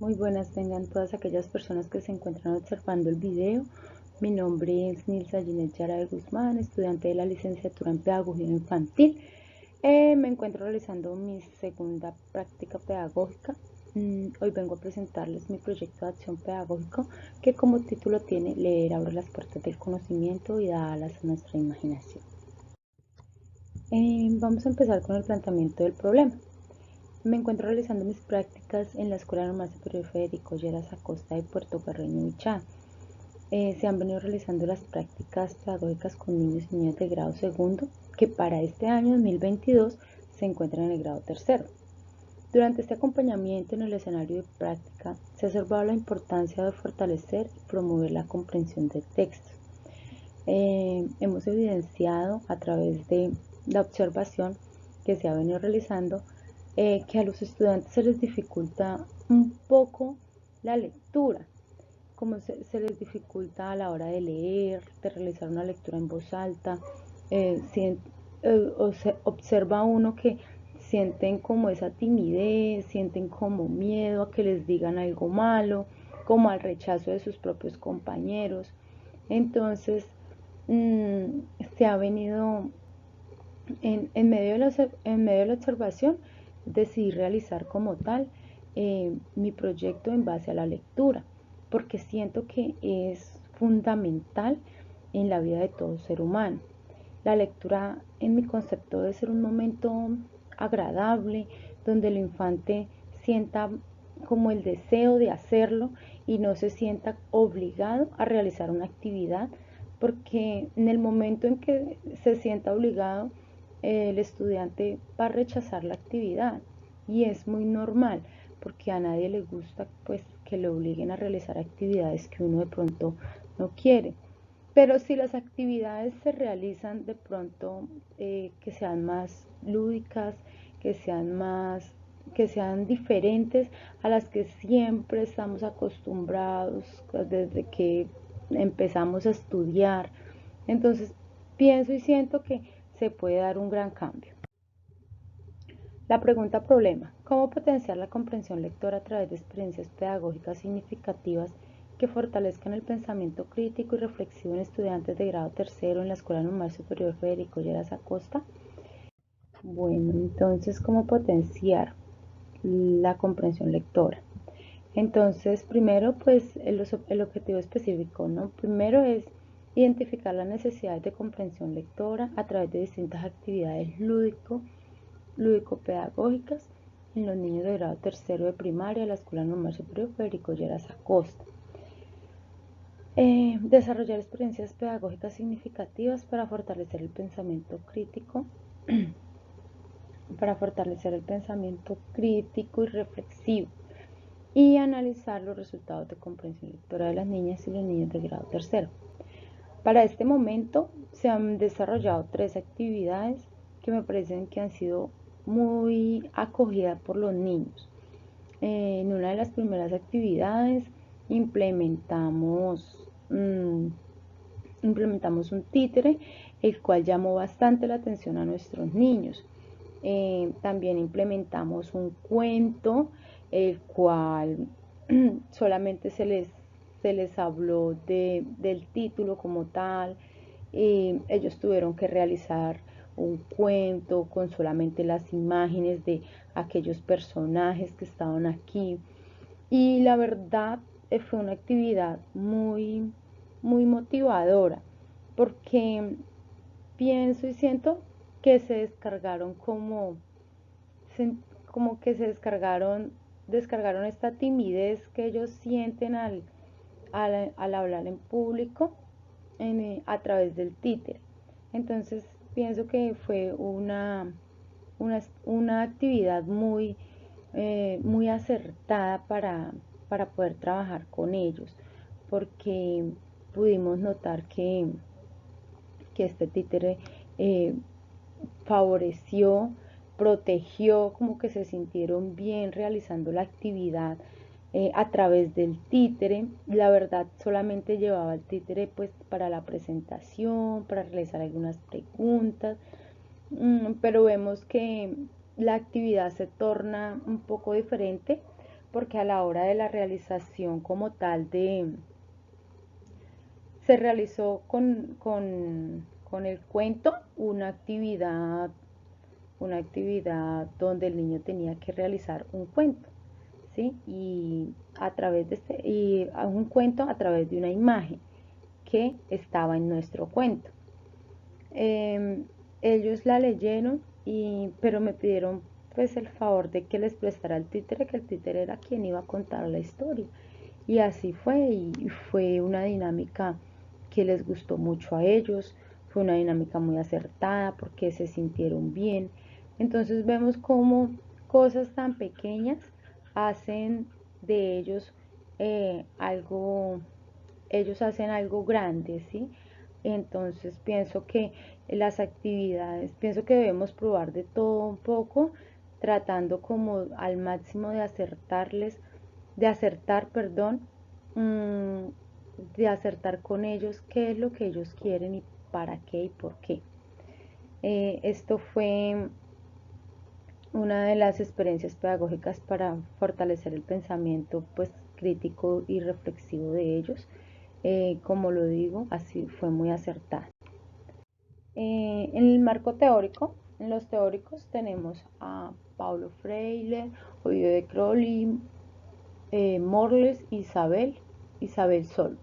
Muy buenas tengan todas aquellas personas que se encuentran observando el video. Mi nombre es Nilsa Ginette Yara de Guzmán, estudiante de la licenciatura en Pedagogía Infantil. Me encuentro realizando mi segunda práctica pedagógica. Hoy vengo a presentarles mi proyecto de acción pedagógico que como título tiene Leer abre las puertas del conocimiento y da alas a nuestra imaginación. Vamos a empezar con el planteamiento del problema. Me encuentro realizando mis prácticas en la Escuela Normal Superior Federico Lleras Acosta de Puerto Carreño, Bichá. Se han venido realizando las prácticas pedagógicas con niños y niñas de grado segundo, que para este año 2022 se encuentran en el grado tercero. Durante este acompañamiento en el escenario de práctica se ha observado la importancia de fortalecer y promover la comprensión de textos. Hemos evidenciado a través de la observación que se ha venido realizando que a los estudiantes se les dificulta un poco la lectura, como se les dificulta a la hora de leer, de realizar una lectura en voz alta. Observa uno que sienten como esa timidez, sienten como miedo a que les digan algo malo, como al rechazo de sus propios compañeros. Entonces, se ha venido en medio de la observación, decidí realizar como tal mi proyecto en base a la lectura, porque siento que es fundamental en la vida de todo ser humano. La lectura, en mi concepto, debe ser un momento agradable, donde el infante sienta como el deseo de hacerlo y no se sienta obligado a realizar una actividad, porque en el momento en que se sienta obligado, el estudiante va a rechazar la actividad y es muy normal porque a nadie le gusta pues que le obliguen a realizar actividades que uno de pronto no quiere. Pero si las actividades se realizan de pronto que sean más lúdicas, que sean diferentes a las que siempre estamos acostumbrados desde que empezamos a estudiar, entonces pienso y siento que se puede dar un gran cambio. La pregunta problema: ¿cómo potenciar la comprensión lectora a través de experiencias pedagógicas significativas que fortalezcan el pensamiento crítico y reflexivo en estudiantes de grado tercero en la Escuela Normal Superior Federico Lleras Acosta? Bueno, entonces, ¿cómo potenciar la comprensión lectora? Entonces, primero, pues el objetivo específico, ¿no? Primero es identificar las necesidades de comprensión lectora a través de distintas actividades lúdico-pedagógicas en los niños de grado tercero de primaria de la Escuela Normal Superior Federico Lleras Acosta. Desarrollar experiencias pedagógicas significativas para fortalecer el pensamiento crítico, y reflexivo, y analizar los resultados de comprensión lectora de las niñas y los niños de grado tercero. Para este momento se han desarrollado 3 actividades que me parecen que han sido muy acogidas por los niños. En una de las primeras actividades implementamos un títere, el cual llamó bastante la atención a nuestros niños. También implementamos un cuento, el cual solamente se les habló del título como tal. Ellos tuvieron que realizar un cuento con solamente las imágenes de aquellos personajes que estaban aquí. Y la verdad fue una actividad muy, muy motivadora, porque pienso y siento que se descargaron como que descargaron esta timidez que ellos sienten al hablar en público a través del títere. Entonces pienso que fue una actividad muy acertada para poder trabajar con ellos, porque pudimos notar que este títere favoreció, protegió, como que se sintieron bien realizando la actividad a través del títere. La verdad solamente llevaba el títere pues para la presentación, para realizar algunas preguntas, pero vemos que la actividad se torna un poco diferente porque a la hora de la realización como tal se realizó con el cuento una actividad donde el niño tenía que realizar un cuento, ¿sí? Y a través de un cuento a través de una imagen que estaba en nuestro cuento. Ellos la leyeron, pero me pidieron pues el favor de que les prestara el títere, que el títere era quien iba a contar la historia. Y así fue, y fue una dinámica que les gustó mucho a ellos, fue una dinámica muy acertada porque se sintieron bien. Entonces vemos cómo cosas tan pequeñas hacen de ellos hacen algo grande, ¿sí? Entonces pienso que debemos probar de todo un poco, tratando como al máximo de acertar, perdón, mm, de acertar con ellos qué es lo que ellos quieren y para qué y por qué. Esto fue una de las experiencias pedagógicas para fortalecer el pensamiento pues crítico y reflexivo de ellos. Como lo digo, así fue muy acertada. En el marco teórico, en los teóricos tenemos a Paulo Freire, Ovidio de Crowley, Morles, Isabel Sol.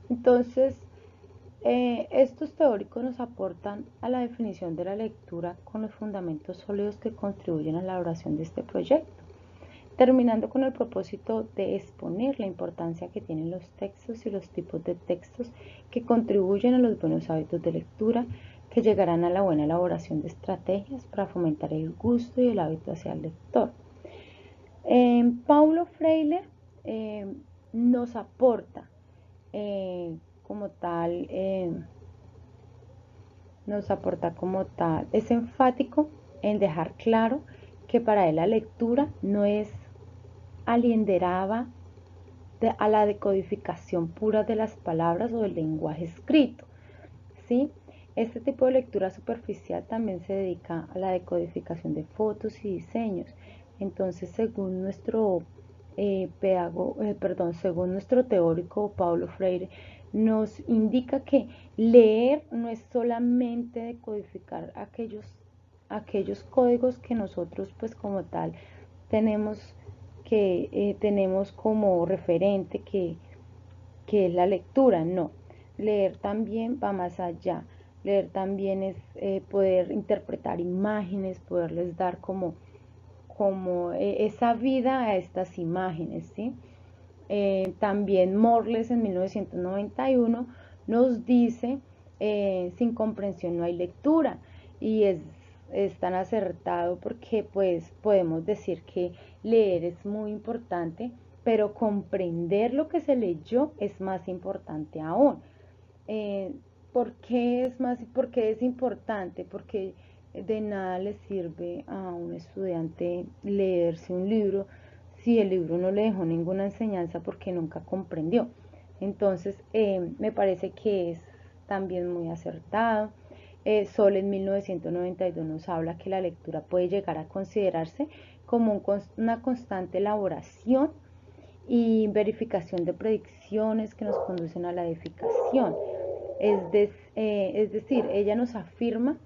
Entonces, estos teóricos nos aportan a la definición de la lectura con los fundamentos sólidos que contribuyen a la elaboración de este proyecto, terminando con el propósito de exponer la importancia que tienen los textos y los tipos de textos que contribuyen a los buenos hábitos de lectura, que llegarán a la buena elaboración de estrategias para fomentar el gusto y el hábito hacia el lector. Paulo Freire nos aporta como tal, es enfático en dejar claro que para él la lectura no es alienderaba a la decodificación pura de las palabras o del lenguaje escrito, ¿sí? Este tipo de lectura superficial también se dedica a la decodificación de fotos y diseños. Entonces, según nuestro teórico Paulo Freire, nos indica que leer no es solamente decodificar aquellos códigos que nosotros pues como tal tenemos tenemos como referente que es la lectura. No, leer también va más allá. Leer también es poder interpretar imágenes, poderles dar como esa vida a estas imágenes, ¿sí? También Morles en 1991 nos dice, sin comprensión no hay lectura, y es tan acertado porque pues podemos decir que leer es muy importante, pero comprender lo que se leyó es más importante aún. ¿Por qué es importante? Porque de nada le sirve a un estudiante leerse un libro si el libro no le dejó ninguna enseñanza porque nunca comprendió. Entonces, me parece que es también muy acertado. Sol en 1992 nos habla que la lectura puede llegar a considerarse como una constante elaboración y verificación de predicciones que nos conducen a la edificación. Es decir, ella nos afirma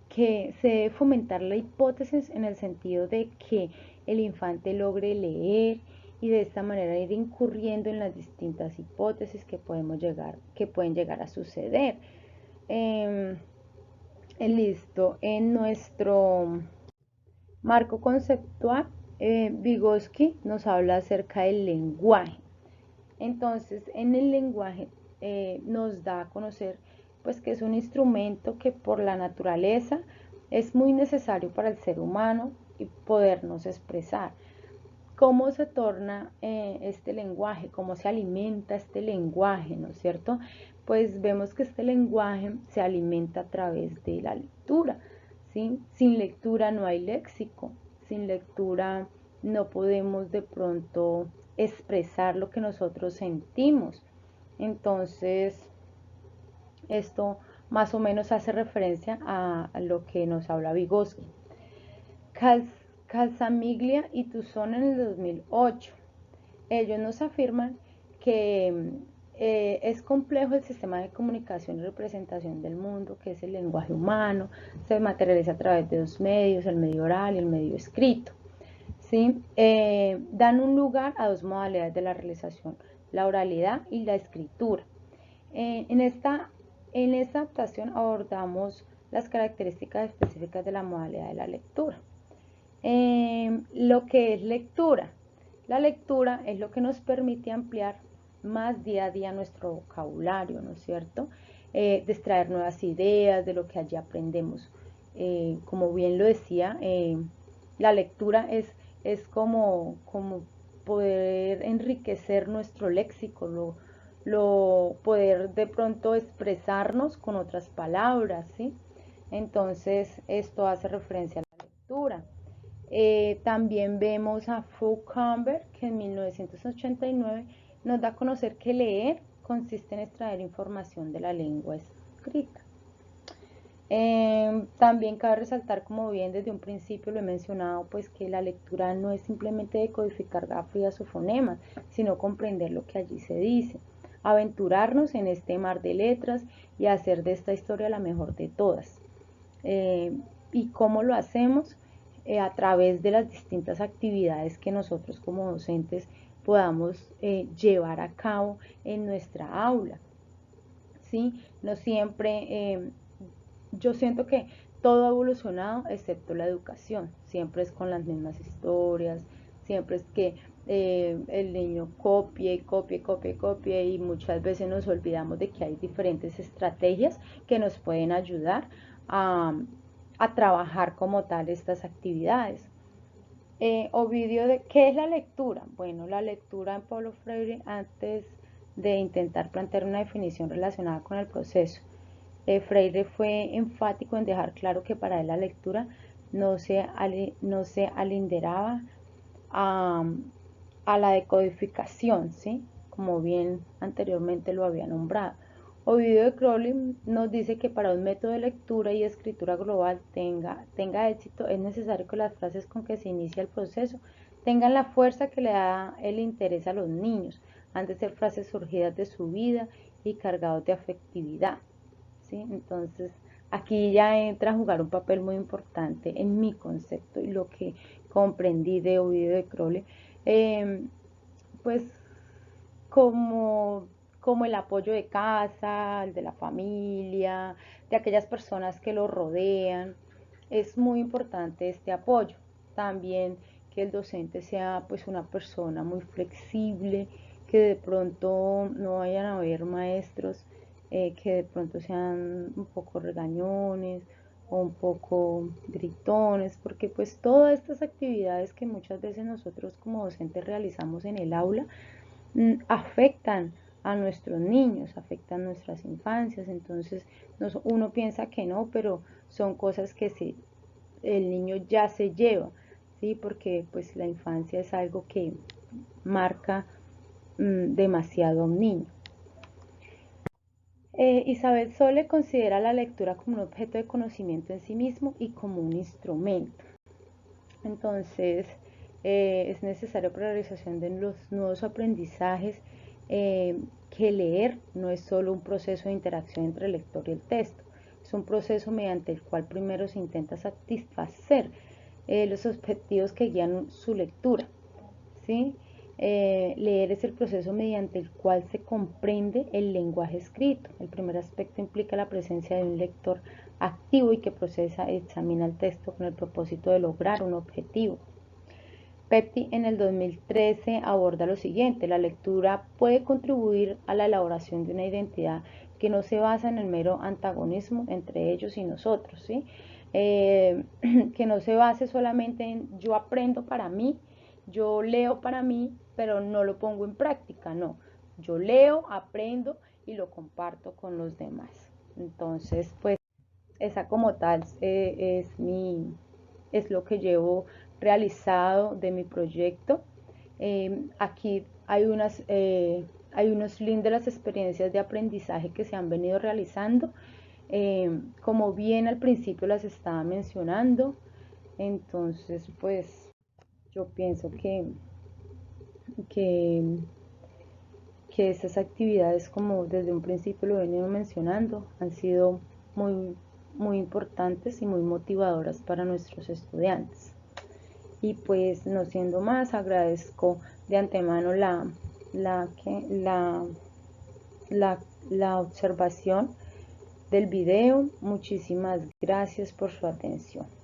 que se debe fomentar la hipótesis en el sentido de que el infante logre leer y de esta manera ir incurriendo en las distintas hipótesis que pueden llegar a suceder. Listo, en nuestro marco conceptual, Vygotsky nos habla acerca del lenguaje. Entonces, en el lenguaje nos da a conocer pues que es un instrumento que por la naturaleza es muy necesario para el ser humano y podernos expresar. ¿Cómo se torna este lenguaje? ¿Cómo se alimenta este lenguaje? ¿No es cierto? Pues vemos que este lenguaje se alimenta a través de la lectura, ¿sí? Sin lectura no hay léxico, sin lectura no podemos de pronto expresar lo que nosotros sentimos. Entonces, esto más o menos hace referencia a lo que nos habla Vygotsky. Calzamiglia y Tuzón en el 2008. Ellos nos afirman que es complejo el sistema de comunicación y representación del mundo, que es el lenguaje humano, se materializa a través de dos medios, el medio oral y el medio escrito. ¿Sí? Dan un lugar a dos modalidades de la realización, la oralidad y la escritura. En esta adaptación abordamos las características específicas de la modalidad de la lectura. Lo que es lectura. La lectura es lo que nos permite ampliar más día a día nuestro vocabulario, ¿no es cierto? De extraer nuevas ideas de lo que allí aprendemos. Como bien lo decía, la lectura es como poder enriquecer nuestro léxico, poder de pronto expresarnos con otras palabras, ¿sí? Entonces, esto hace referencia a la lectura. También vemos a Foucault, que en 1989 nos da a conocer que leer consiste en extraer información de la lengua escrita. También cabe resaltar, como bien desde un principio lo he mencionado, pues que la lectura no es simplemente decodificar grafías o fonemas, sino comprender lo que allí se dice, aventurarnos en este mar de letras y hacer de esta historia la mejor de todas. ¿Y cómo lo hacemos? A través de las distintas actividades que nosotros como docentes podamos llevar a cabo en nuestra aula. ¿Sí? No siempre, yo siento que todo ha evolucionado excepto la educación, siempre es con las mismas historias, siempre es que el niño copie y muchas veces nos olvidamos de que hay diferentes estrategias que nos pueden ayudar a trabajar como tal estas actividades. Ovidio, ¿qué es la lectura? Bueno, la lectura en Paulo Freire, antes de intentar plantear una definición relacionada con el proceso, Freire fue enfático en dejar claro que para él la lectura no se alinderaba a la decodificación, ¿sí? Como bien anteriormente lo había nombrado. Ovidio de Crowley nos dice que para un método de lectura y escritura global tenga éxito, es necesario que las frases con que se inicia el proceso tengan la fuerza que le da el interés a los niños, han de ser frases surgidas de su vida y cargados de afectividad, ¿sí? Entonces, aquí ya entra a jugar un papel muy importante en mi concepto y lo que comprendí de Ovidio de Crowley, pues como, como el apoyo de casa, el de la familia, de aquellas personas que lo rodean. Es muy importante este apoyo. También que el docente sea pues una persona muy flexible, que de pronto no vayan a haber maestros que de pronto sean un poco regañones o un poco gritones, porque pues todas estas actividades que muchas veces nosotros como docentes realizamos en el aula afectan a nuestros niños, afectan nuestras infancias, entonces uno piensa que no, pero son cosas que el niño ya se lleva, ¿sí? Porque pues la infancia es algo que marca demasiado a un niño. Isabel Sole considera la lectura como un objeto de conocimiento en sí mismo y como un instrumento. Entonces, es necesario para la realización de los nuevos aprendizajes que leer no es solo un proceso de interacción entre el lector y el texto, es un proceso mediante el cual primero se intenta satisfacer los objetivos que guían su lectura, ¿sí? Leer es el proceso mediante el cual se comprende el lenguaje escrito. El primer aspecto implica la presencia de un lector activo y que procesa y examina el texto con el propósito de lograr un objetivo. Pepti en el 2013 aborda lo siguiente: la lectura puede contribuir a la elaboración de una identidad que no se basa en el mero antagonismo entre ellos y nosotros, ¿sí? Que no se base solamente en yo aprendo para mí, yo leo para mí, pero no lo pongo en práctica, no. Yo leo, aprendo y lo comparto con los demás. Entonces, pues, esa como tal es lo que llevo realizado de mi proyecto. Aquí hay unos links de las experiencias de aprendizaje que se han venido realizando. Como bien al principio las estaba mencionando, Entonces, pues yo pienso que, que estas actividades, como desde un principio lo he venido mencionando, han sido muy importantes y muy motivadoras para nuestros estudiantes. Y pues no siendo más, agradezco de antemano la observación del video. Muchísimas gracias por su atención.